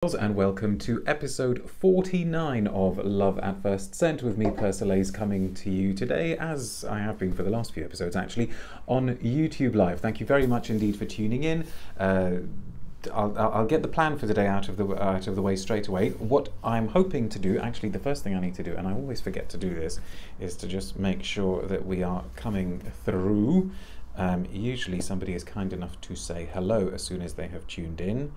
And welcome to episode 49 of Love at First Scent with me, Persolaise, coming to you today, as I have been for the last few episodes actually, on YouTube Live. Thank you very much indeed for tuning in. I'll get the plan for today out of the way straight away. What I'm hoping to do, actually the first thing I need to do, and I always forget to do this, is to just make sure that we are coming through. Usually somebody is kind enough to say hello as soon as they have tuned in.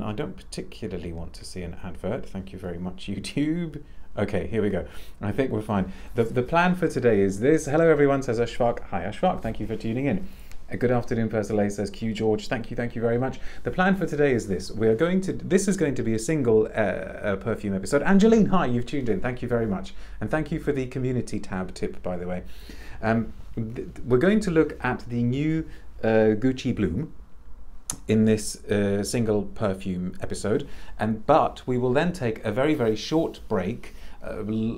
I don't particularly want to see an advert. Thank you very much, YouTube. Okay, here we go. I think we're fine. The plan for today is this. Hello, everyone, says Ashfaq. Hi, Ashfaq. Thank you for tuning in. Good afternoon, Persolaise, says Q George. Thank you very much. The plan for today is this. This is going to be a single perfume episode. Angeline, hi, you've tuned in. Thank you very much. And thank you for the community tab tip, by the way. We're going to look at the new Gucci Bloom in this single perfume episode, but we will then take a very short break,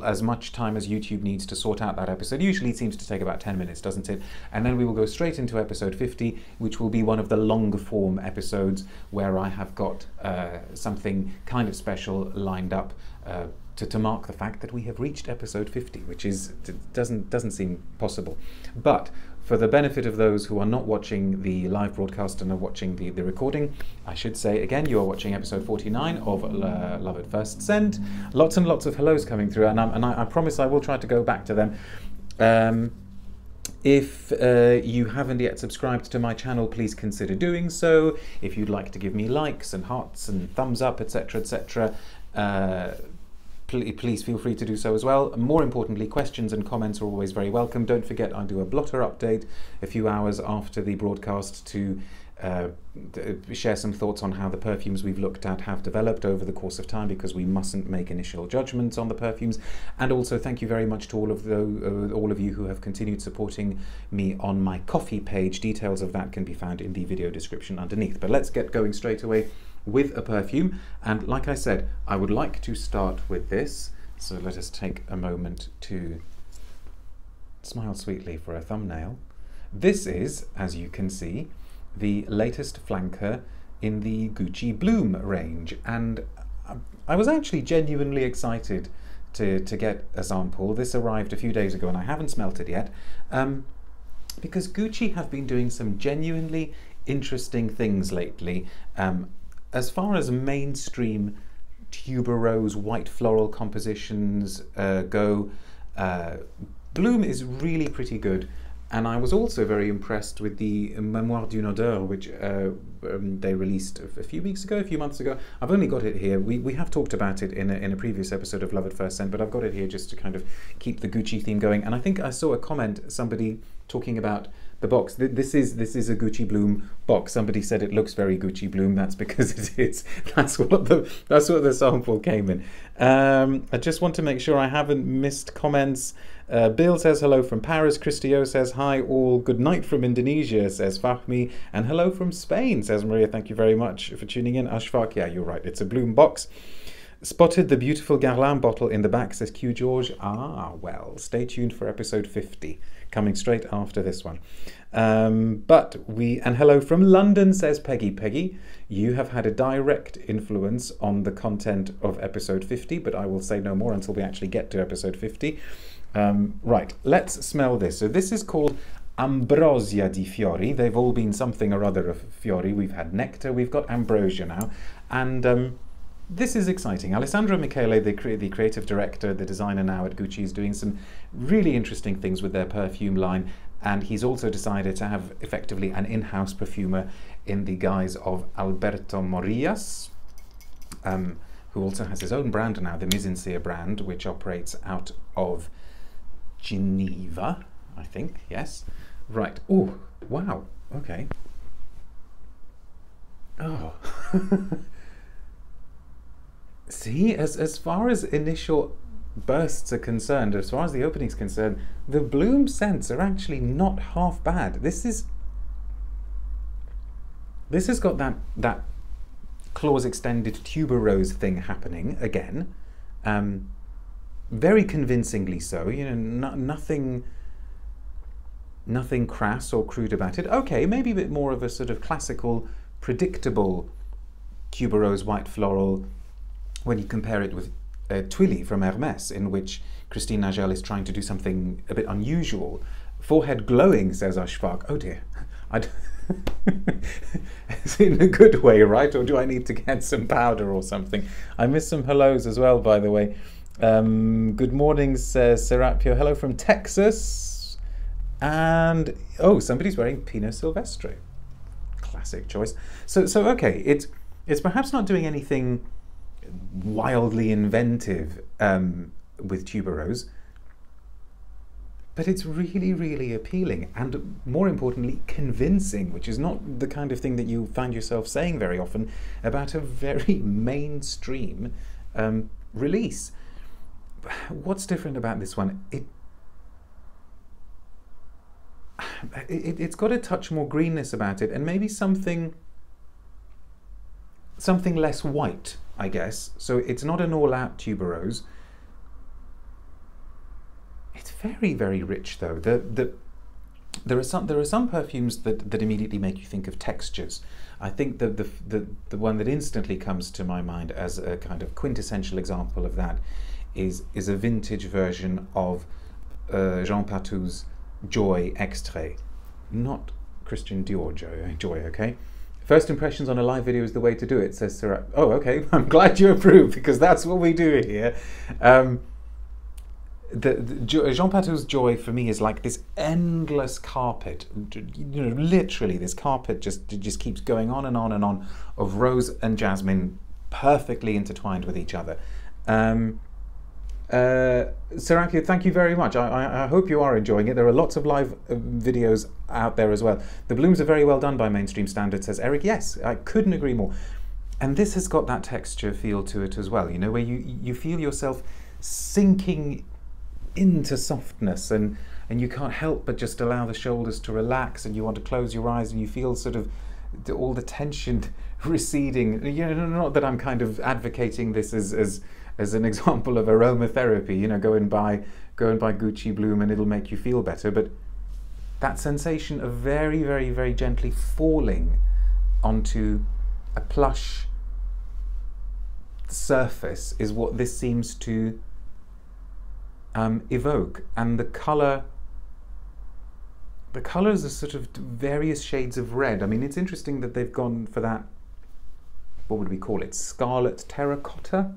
as much time as YouTube needs to sort out that episode. Usually it seems to take about 10 minutes, doesn't it? And then we will go straight into episode 50, which will be one of the longer form episodes where I have got something kind of special lined up to mark the fact that we have reached episode 50, which doesn't seem possible. But for the benefit of those who are not watching the live broadcast and are watching the recording, I should say again, you are watching episode 49 of Love at First Scent. Lots and lots of hellos coming through, and I promise I will try to go back to them. If you haven't yet subscribed to my channel, please consider doing so. If you'd like to give me likes and hearts and thumbs up, etc., etc., please feel free to do so as well. More importantly, questions and comments are always very welcome. Don't forget, I do a blotter update a few hours after the broadcast to share some thoughts on how the perfumes we've looked at have developed over the course of time, because we mustn't make initial judgments on the perfumes. And also thank you very much to all of you who have continued supporting me on my Ko-fi page. Details of that can be found in the video description underneath. But let's get going straight away with a perfume, and like I said, I would like to start with this, so let us take a moment to smile sweetly for a thumbnail. This is, as you can see, the latest flanker in the Gucci Bloom range, and I was actually genuinely excited to get a sample. This arrived a few days ago and I haven't smelt it yet, because Gucci have been doing some genuinely interesting things lately. As far as mainstream tuberose white floral compositions go, Bloom is really pretty good. And I was also very impressed with the Mémoire d'une odeur, which they released a few months ago. I've only got it here. We have talked about it in a previous episode of Love at First Scent, but I've got it here just to kind of keep the Gucci theme going. And I think I saw a comment, somebody talking about the box. This is a Gucci Bloom box. Somebody said it looks very Gucci Bloom. That's because it is. That's what the sample came in. I just want to make sure I haven't missed comments. Bill says hello from Paris. Christio says hi all. Good night from Indonesia, says Fahmi. And hello from Spain, says Maria. Thank you very much for tuning in. Ashfaq, yeah, you're right. It's a Bloom box. Spotted the beautiful Guerlain bottle in the back, says Q George. Ah, well, stay tuned for episode 50, coming straight after this one. And hello from London, says Peggy. Peggy, you have had a direct influence on the content of episode 50, but I will say no more until we actually get to episode 50. Right, let's smell this. So this is called Ambrosia Di Fiori. They've all been something or other of Fiori. We've had nectar, we've got ambrosia now, and this is exciting. Alessandro Michele, the creative director, the designer now at Gucci, is doing some really interesting things with their perfume line, and he's also decided to have effectively an in-house perfumer in the guise of Alberto Morillas, who also has his own brand now, the Mise brand, which operates out of Geneva, I think, yes. Right, oh, wow, okay. Oh. See, as far as initial bursts are concerned, as far as the opening's concerned, the Bloom scents are actually not half bad. This has got that claws extended tuberose thing happening again, very convincingly so. You know, nothing crass or crude about it. Okay, maybe a bit more of a sort of classical, predictable tuberose white floral when you compare it with Twilly from Hermès, in which Christine Nagel is trying to do something a bit unusual. Forehead glowing, says Ashfaq. Oh dear. It's in a good way, right? Or do I need to get some powder or something? I missed some hellos as well, by the way. Good morning, says Serapio. Hello from Texas. And, oh, somebody's wearing Pinot Silvestre. Classic choice. So okay, it's perhaps not doing anything wildly inventive with tuberose, but it's really, really appealing and, more importantly, convincing, which is not the kind of thing that you find yourself saying very often about a very mainstream release. What's different about this one? It's got a touch more greenness about it, and maybe something less white, I guess. So it's not an all-out tuberose. It's very, very rich, though. There are some perfumes that immediately make you think of textures. I think the one that instantly comes to my mind as a kind of quintessential example of that is a vintage version of Jean Patou's Joy Extrait, not Christian Dior Joy, okay? First impressions on a live video is the way to do it, says Sarah. Oh, okay, I'm glad you approve, because that's what we do here. Jean Patou's Joy for me is like this endless carpet, you know, literally this carpet just keeps going on and on and on of rose and jasmine perfectly intertwined with each other. Serapio, thank you very much. I hope you are enjoying it. There are lots of live videos out there as well. The blooms are very well done by mainstream standards, says Eric. Yes, I couldn't agree more. And this has got that texture feel to it as well, you know, where you feel yourself sinking into softness, and you can't help but just allow the shoulders to relax, and you want to close your eyes, and you feel sort of all the tension receding. You know, not that I'm kind of advocating this as an example of aromatherapy, you know, go and buy Gucci Bloom and it'll make you feel better, but that sensation of very, very, very gently falling onto a plush surface is what this seems to evoke. And the colors are sort of various shades of red. I mean, it's interesting that they've gone for that, what would we call it, scarlet terracotta?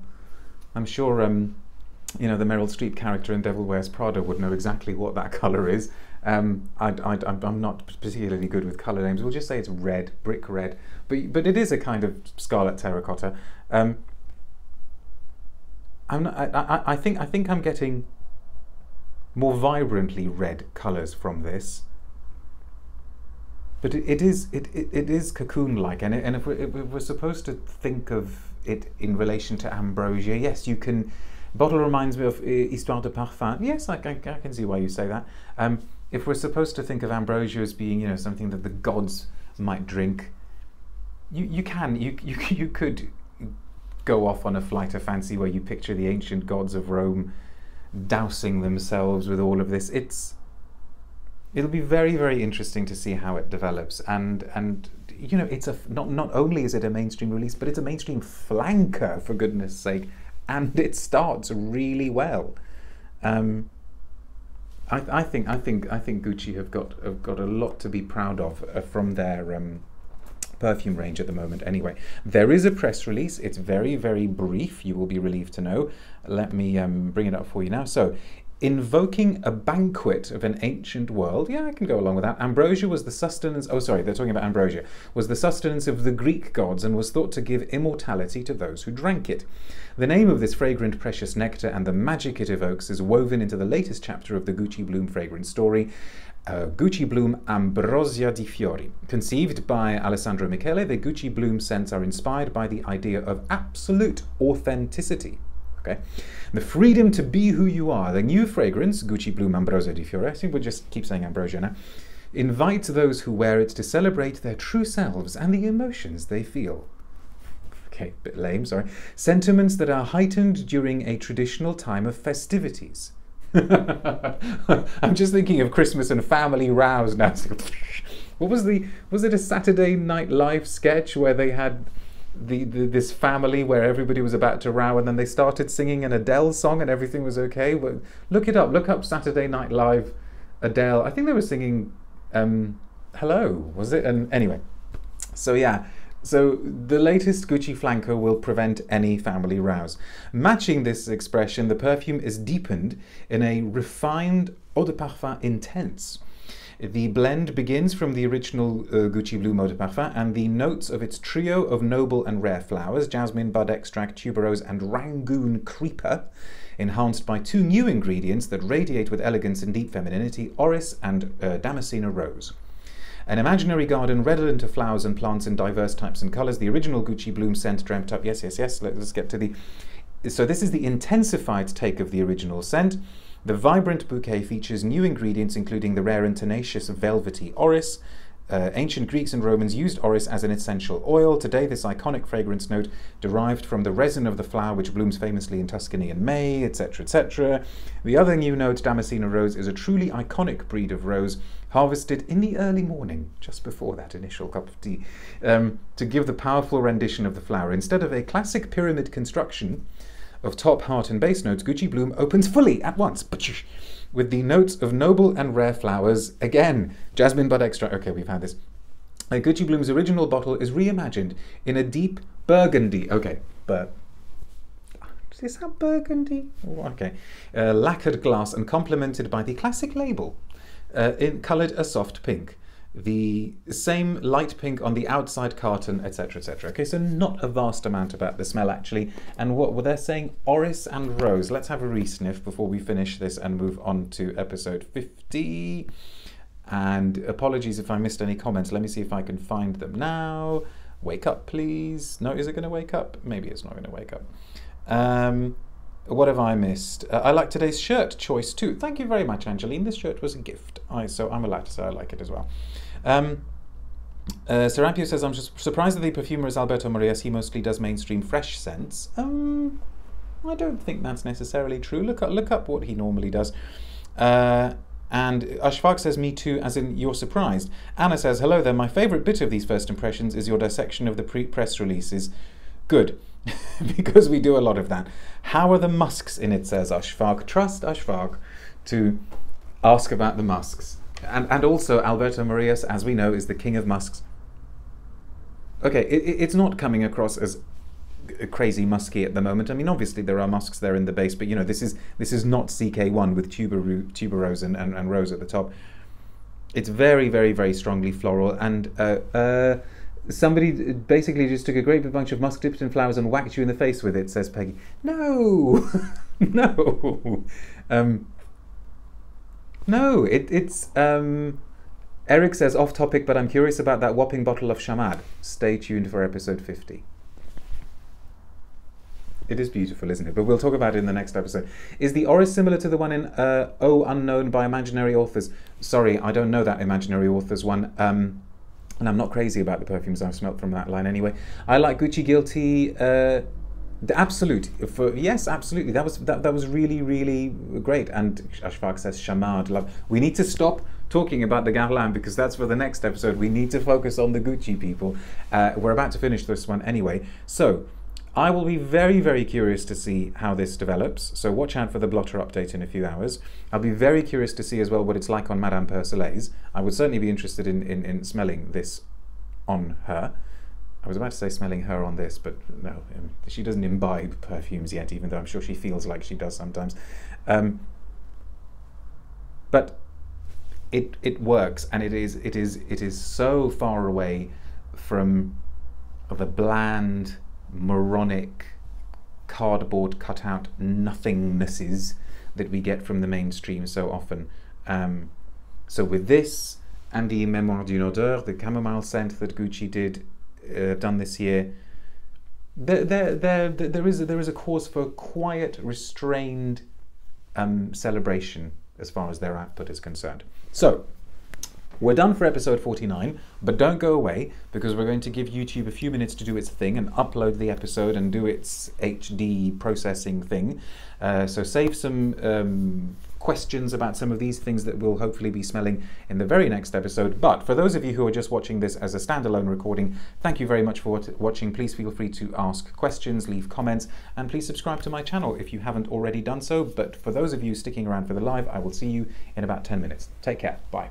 I'm sure you know, the Meryl Streep character in Devil Wears Prada would know exactly what that colour is. I'm not particularly good with colour names. We'll just say it's red, brick red, but it is a kind of scarlet terracotta. I think I'm getting more vibrantly red colours from this, but it is cocoon-like, and if we're supposed to think of it in relation to Ambrosia, yes, you can. Bottle reminds me of Histoire de Parfum. Yes, I can see why you say that. If we're supposed to think of Ambrosia as being, you know, something that the gods might drink, you could go off on a flight of fancy where you picture the ancient gods of Rome dousing themselves with all of this. It'll be very, very interesting to see how it develops, and you know, it's not only is it a mainstream release, but it's a mainstream flanker, for goodness sake, and it starts really well. I think Gucci have got a lot to be proud of from their perfume range at the moment. Anyway, there is a press release. It's very, very brief. You will be relieved to know. Let me bring it up for you now. So, invoking a banquet of an ancient world. Yeah, I can go along with that. Ambrosia was the sustenance... Oh, sorry, they're talking about Ambrosia. Was the sustenance of the Greek gods and was thought to give immortality to those who drank it. The name of this fragrant, precious nectar and the magic it evokes is woven into the latest chapter of the Gucci Bloom fragrance story, Gucci Bloom Ambrosia Di Fiori. Conceived by Alessandro Michele, the Gucci Bloom scents are inspired by the idea of absolute authenticity. Okay, the freedom to be who you are. The new fragrance, Gucci Bloom Ambrosia Di Fiori, I think we'll just keep saying Ambrosia now, invites those who wear it to celebrate their true selves and the emotions they feel. Okay, bit lame, sorry. Sentiments that are heightened during a traditional time of festivities. I'm just thinking of Christmas and family rows now. What was it a Saturday Night Live sketch where they had this family where everybody was about to row, and then they started singing an Adele song and everything was okay. Well, look it up. Look up Saturday Night Live Adele. I think they were singing Hello, was it? And anyway, so yeah. So the latest Gucci flanker will prevent any family rows. Matching this expression, the perfume is deepened in a refined eau de parfum intense. The blend begins from the original Gucci Bloom eau de parfum, and the notes of its trio of noble and rare flowers, jasmine, bud extract, tuberose and Rangoon creeper, enhanced by two new ingredients that radiate with elegance and deep femininity, orris and Damascena rose. An imaginary garden redolent of flowers and plants in diverse types and colours. The original Gucci Bloom scent dreamt up. Yes. Let's get to the... So this is the intensified take of the original scent. The vibrant bouquet features new ingredients, including the rare and tenacious velvety orris. Ancient Greeks and Romans used orris as an essential oil. Today, this iconic fragrance note derived from the resin of the flower which blooms famously in Tuscany in May, etc., etc. The other new note, Damascena rose, is a truly iconic breed of rose harvested in the early morning, just before that initial cup of tea, to give the powerful rendition of the flower. Instead of a classic pyramid construction of top, heart and base notes, Gucci Bloom opens fully at once, with the notes of noble and rare flowers. Again, jasmine bud extract. Okay, we've had this. Gucci Bloom's original bottle is reimagined in a deep burgundy. Okay, but is that burgundy? Oh, okay, lacquered glass and complemented by the classic label, coloured a soft pink. The same light pink on the outside carton, etc., etc. Okay, so not a vast amount about the smell actually. And what were they saying? Orris and rose. Let's have a re-sniff before we finish this and move on to episode 50. And apologies if I missed any comments. Let me see if I can find them now. Wake up, please. No, is it going to wake up? Maybe it's not going to wake up. What have I missed? I like today's shirt choice too. Thank you very much, Angeline. This shirt was a gift. So I'm allowed to say I like it as well. Serampio says, I'm just surprised that the perfumer is Alberto Morillas. He mostly does mainstream fresh scents. I don't think that's necessarily true. Look up what he normally does. And Ashfaq says, me too, as in you're surprised. Anna says, hello there. My favourite bit of these first impressions is your dissection of the press releases. Good. Because we do a lot of that. How are the musks in it, says Ashfaq. Trust Ashfaq to ask about the musks. And also Alberto Morillas, as we know, is the king of musks. Okay, it's not coming across as crazy musky at the moment. I mean, obviously there are musks there in the base, but you know, this is not CK1 with tuberose and rose at the top. It's very, very, very strongly floral, and somebody basically just took a great big bunch of musk dipped in flowers and whacked you in the face with it, says Peggy. No, no. No, it's Eric says, off topic, but I'm curious about that whopping bottle of Chamad. Stay tuned for episode 50. It is beautiful, isn't it? But we'll talk about it in the next episode. Is the orris similar to the one in Oh Unknown by Imaginary Authors? Sorry, I don't know that Imaginary Authors one. And I'm not crazy about the perfumes I've smelt from that line anyway. I like Gucci Guilty. The Absolute. Yes, absolutely. That was really, really great. And Ashfaq says Chamad. Love. We need to stop talking about the Guerlain because that's for the next episode. We need to focus on the Gucci people. We're about to finish this one anyway. So I will be very, very curious to see how this develops. So watch out for the blotter update in a few hours. I'll be very curious to see as well what it's like on Madame Persolaise. I would certainly be interested in smelling this on her. I was about to say smelling her on this, but no, she doesn't imbibe perfumes yet, even though I'm sure she feels like she does sometimes. But it works, and it is so far away from the bland, moronic, cardboard cutout nothingnesses that we get from the mainstream so often. So with this and the Mémoire d'une odeur, the chamomile scent that Gucci done this year, there is a cause for quiet, restrained celebration as far as their output is concerned. So We're done for episode 49, but don't go away, because we're going to give YouTube a few minutes to do its thing and upload the episode and do its HD processing thing. So save some questions about some of these things that we'll hopefully be smelling in the very next episode. But for those of you who are just watching this as a standalone recording, thank you very much for watching. Please feel free to ask questions, leave comments, and please subscribe to my channel if you haven't already done so. But for those of you sticking around for the live, I will see you in about 10 minutes. Take care. Bye.